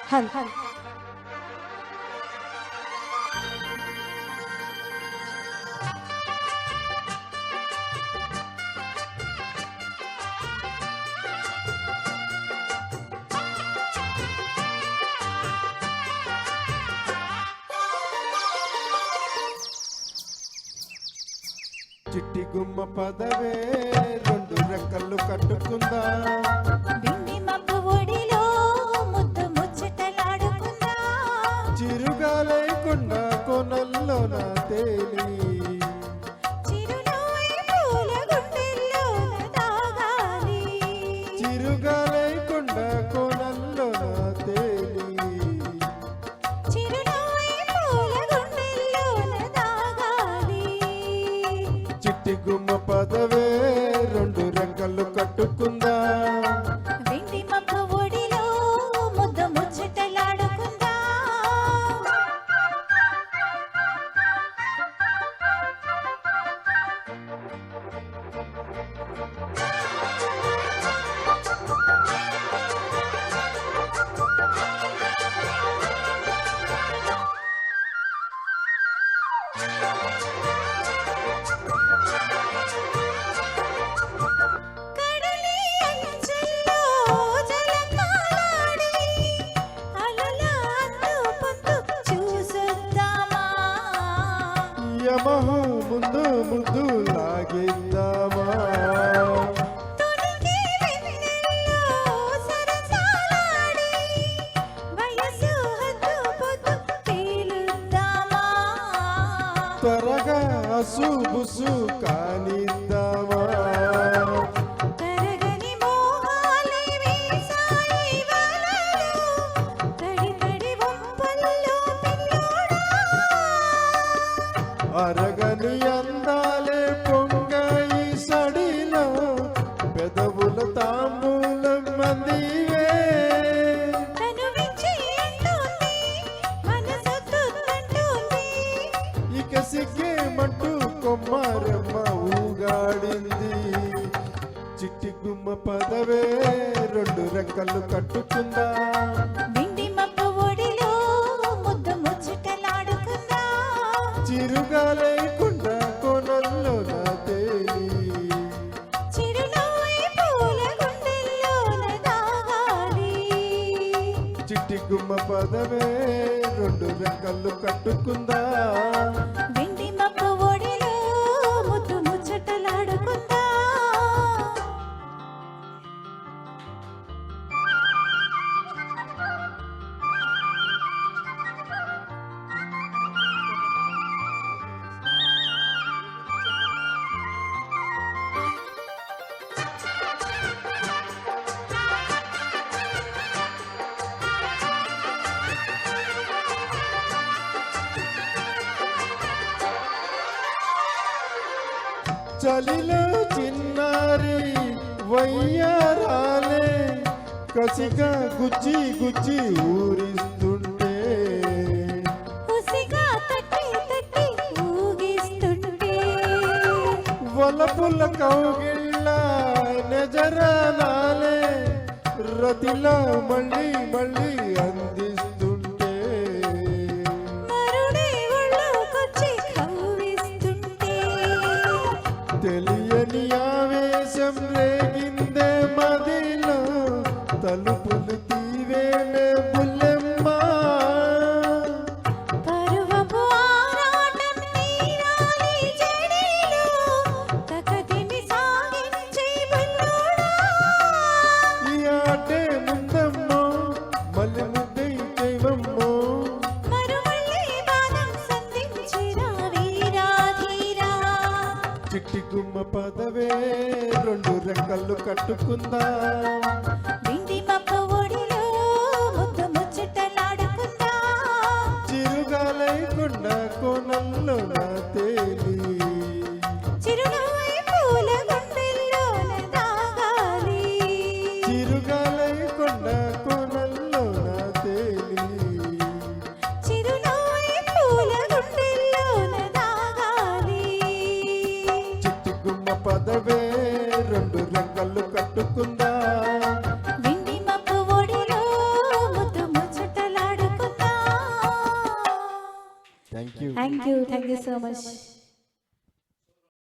హల్ చిట్టి గుమ్మ పదవే రెండు రెక్కలు కట్టుకుందా బింది మబ్బు ఒడిలో ముద్దు ముచ్చటలాడుకుందా చిరుగాలేకుండా కొనల్లో నా తేలి చిరునవ్వై పూల గుండెల్లోన దాగాలి చిరుగాలేకుండా కొనల్లో నా తేలి చిరునవ్వై పూల గుండెల్లోన దాగాలి చిట్టి గుమ్మ పదవే రెండు రెక్కలు కట్టుకుందా బింది మబ్బు ఒడిలో ముద్దు ముచ్చటలాడుకుందా కడలి అంచుల్లో జలకాలాడి అలల అందు పొందు చూసొద్దామా యమహు ముందు ముందు లాగిద్దామా తొడికి వెన్నెల్లో సరసాలాడి వయసు హద్దు పొద్దు తేలుద్దామా త్వరగా అసుబుసు కానిద్దామా తరగని మోహాలే వీసాయి వలలో తడి తడి వంపల్లో పిల్లోడా అరగని అందాలే పొంగాయి సడిలో పెదవుల తాంబూలం మందివే కనువించి అంటోంది మనసొద్దంటోంది ఇక సిగ్గేమంటూ కొమ్మారమ్మ ఊగాడింది చిట్టి గుమ్మ పదవే రెండు రెక్కలు కట్టుకుందా బింది మబ్బు ఒడిలో ముద్దు ముచ్చటలాడుకుందా చిరుగా లేకుండా కొనల్లో నా తేలి చిరునవ్వై పూల గుండెల్లోన దాగాలి చిట్టి గుమ్మ పదవే రెండు రెక్కలు కట్టుకుందా బింది మబ్బు ఒడిలో ముద్దు ముచ్చటలాడుకుందా చలిలో చిన్నారి వయ్యారాలే కసిగా గుచ్చి గుచ్చి ఊరిస్తుంటే ఉసిగా తట్టి తట్టి ఊగిస్తుంటే వలపుల కౌగిళ్ళ నెజరానాలే రతిలో మళ్ళీ మళ్ళీ అందిస్తుంటే మరుడే ఒళ్ళోకొచ్చి కవ్విస్తుంటే తెలియని ఆవేశం రేగిందే మదిలో తలుపులు తీవేనే బుల్లెమ్మ పరువపు ఆరాటం తీరాలి జడిలో తకదిమి సాగించే బుల్లోడా ఈ ఆటే ముందమ్మో మల్లె ముద్దై దైవమ్మో మరుమళ్ళీ బాణం సంధించిరా వీరాధీరా చిట్టి గుమ్మ పదవే రెండు రెక్కలు కట్టుకుందా బింది మబ్బు ఒడిలో ముద్దు ముచ్చటలాడుకుందా చిరుగా లేకుండా కోనల్లో నా తేలి చిరునవ్వై పూల గుండెల్లోన దాగాలి చిరుగా లేకుండా కోనల్లో నా తేలి చిరునవ్వై పూల గుండెల్లోన దాగాలి చిట్టి గుమ్మ పదవే రెండు రెక్కలు కట్టుకుందా బింది మబ్బు ఒడిలో ముద్దు ముచ్చట thank you. Thank you so much.